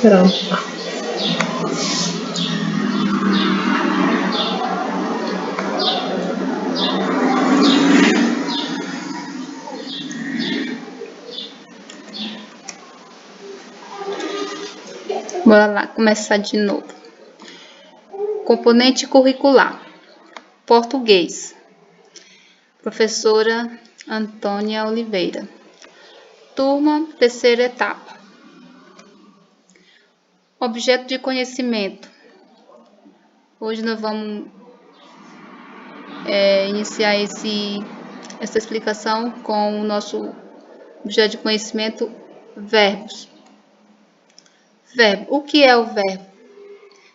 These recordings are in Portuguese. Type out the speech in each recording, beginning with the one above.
Pronto. Bora lá, começar de novo. Componente curricular. Português. Professora Antônia Oliveira. Turma, terceira etapa. Objeto de conhecimento. Hoje nós vamos iniciar essa explicação com o nosso objeto de conhecimento, verbos. Verbo. O que é o verbo?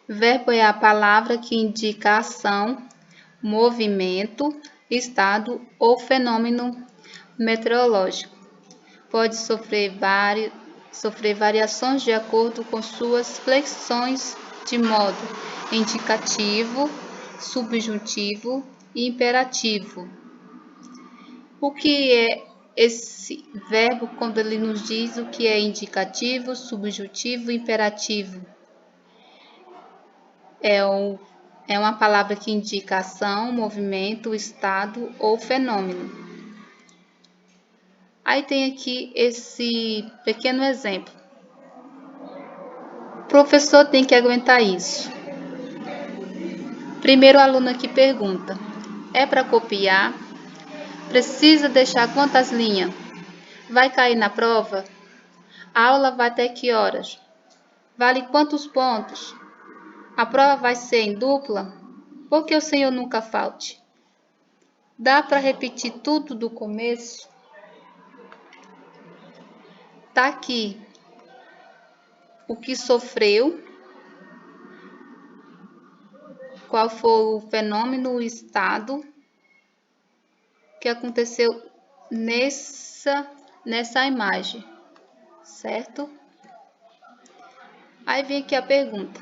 Verbo é a palavra que indica ação, movimento, estado ou fenômeno meteorológico. Pode sofrer variações de acordo com suas flexões de modo indicativo, subjuntivo e imperativo. O que é esse verbo quando ele nos diz o que é indicativo, subjuntivo e imperativo? É uma palavra que indica ação, movimento, estado ou fenômeno. Aí tem aqui esse pequeno exemplo. O professor tem que aguentar isso. Primeiro aluno aqui pergunta: é para copiar? Precisa deixar quantas linhas? Vai cair na prova? A aula vai até que horas? Vale quantos pontos? A prova vai ser em dupla? Por que o senhor nunca falte? Dá para repetir tudo do começo? Tá aqui o que sofreu, qual foi o fenômeno, o estado que aconteceu nessa imagem, certo? Aí vem aqui a pergunta.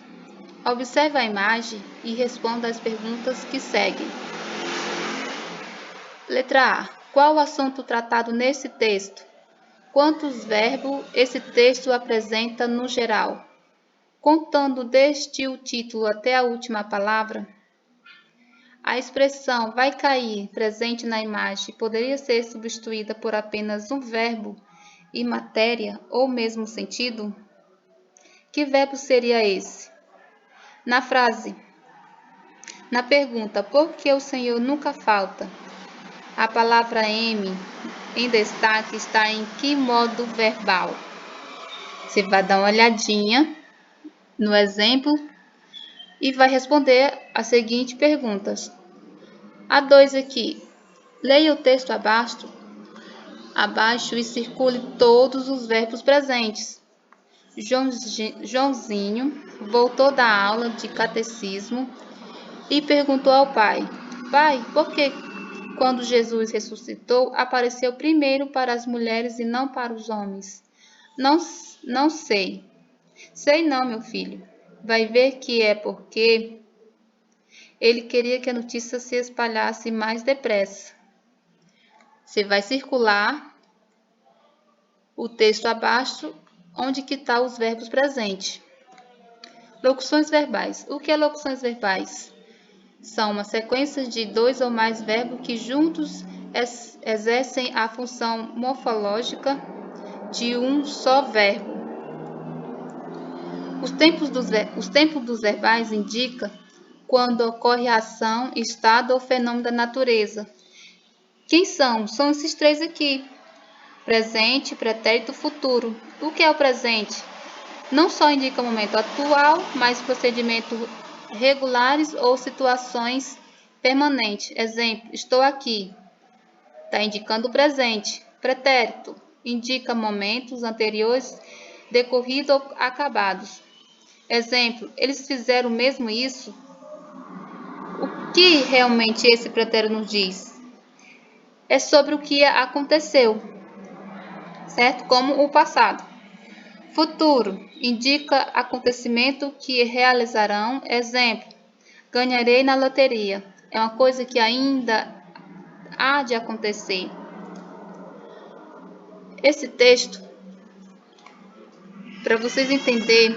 Observe a imagem e responda as perguntas que seguem. Letra A. Qual o assunto tratado nesse texto? Quantos verbos esse texto apresenta no geral? Contando desde o título até a última palavra? A expressão vai cair presente na imagem poderia ser substituída por apenas um verbo e matéria ou mesmo sentido? Que verbo seria esse? Na frase, na pergunta, por que o Senhor nunca falta? A palavra em destaque está em que modo verbal? Você vai dar uma olhadinha no exemplo e vai responder as seguintes perguntas. A 2 aqui. Leia o texto abaixo e circule todos os verbos presentes. Joãozinho voltou da aula de catecismo e perguntou ao pai: Pai, por que quando Jesus ressuscitou apareceu primeiro para as mulheres e não para os homens? Não sei. Sei não, meu filho. Vai ver que é porque ele queria que a notícia se espalhasse mais depressa. Você vai circular o texto abaixo, onde que estão os verbos presentes. Locuções verbais. O que é locuções verbais? São uma sequência de 2 ou mais verbos que juntos exercem a função morfológica de um só verbo. Os tempos dos verbais indicam quando ocorre a ação, estado ou fenômeno da natureza. Quem são? São esses 3 aqui. Presente, pretérito, futuro. O que é o presente? Não só indica o momento atual, mas procedimentos regulares ou situações permanentes. Exemplo, estou aqui. Está indicando o presente. Pretérito indica momentos anteriores, decorridos ou acabados. Exemplo, eles fizeram mesmo isso? O que realmente esse pretérito nos diz? É sobre o que aconteceu, certo? Como o passado. Futuro indica acontecimento que realizarão. Exemplo, ganharei na loteria. É uma coisa que ainda há de acontecer. Esse texto, para vocês entenderem,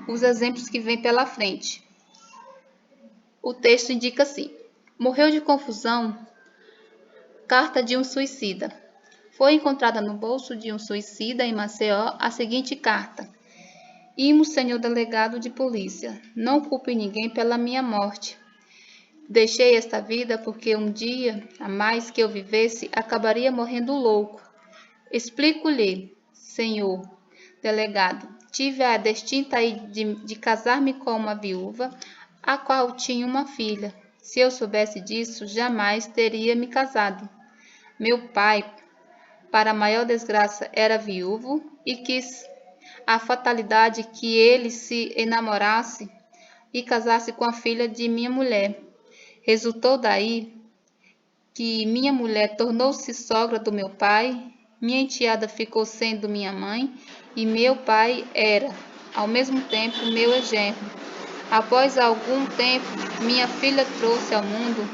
os exemplos que vêm pela frente. O texto indica assim: morreu de confusão, carta de um suicida. Foi encontrada no bolso de um suicida em Maceió a seguinte carta: Imo, senhor delegado de polícia, não culpe ninguém pela minha morte. Deixei esta vida porque um dia, a mais que eu vivesse, acabaria morrendo louco. Explico-lhe, senhor delegado, tive a destinta de casar-me com uma viúva, a qual tinha uma filha. Se eu soubesse disso, jamais teria me casado. Meu pai, para maior desgraça, era viúvo e quis a fatalidade que ele se enamorasse e casasse com a filha de minha mulher. Resultou daí que minha mulher tornou-se sogra do meu pai, minha enteada ficou sendo minha mãe e meu pai era, ao mesmo tempo, meu genro. Após algum tempo, minha filha trouxe ao mundo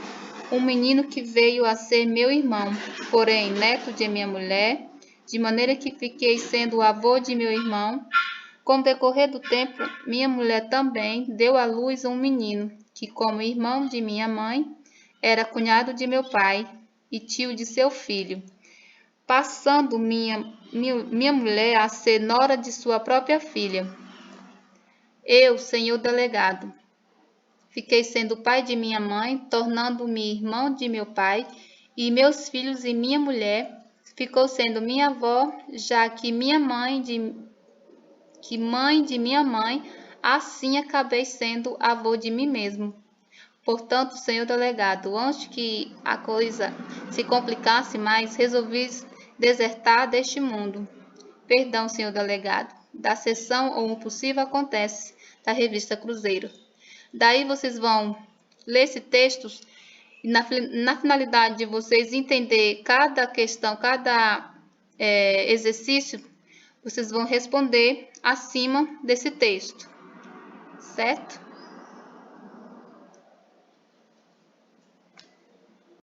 um menino que veio a ser meu irmão, porém neto de minha mulher, de maneira que fiquei sendo o avô de meu irmão. Com o decorrer do tempo, minha mulher também deu à luz um menino, que, como irmão de minha mãe, era cunhado de meu pai e tio de seu filho, passando minha mulher a ser nora de sua própria filha. Eu, senhor delegado, fiquei sendo pai de minha mãe, tornando-me irmão de meu pai, e meus filhos e minha mulher ficou sendo minha avó, já que mãe de minha mãe, assim acabei sendo avô de mim mesmo. Portanto, senhor delegado, antes que a coisa se complicasse mais, resolvi desertar deste mundo. Perdão, senhor delegado, da sessão ou um possível acontece da revista Cruzeiro. Daí vocês vão ler esse texto e na finalidade de vocês entender cada questão, cada exercício, vocês vão responder acima desse texto, certo?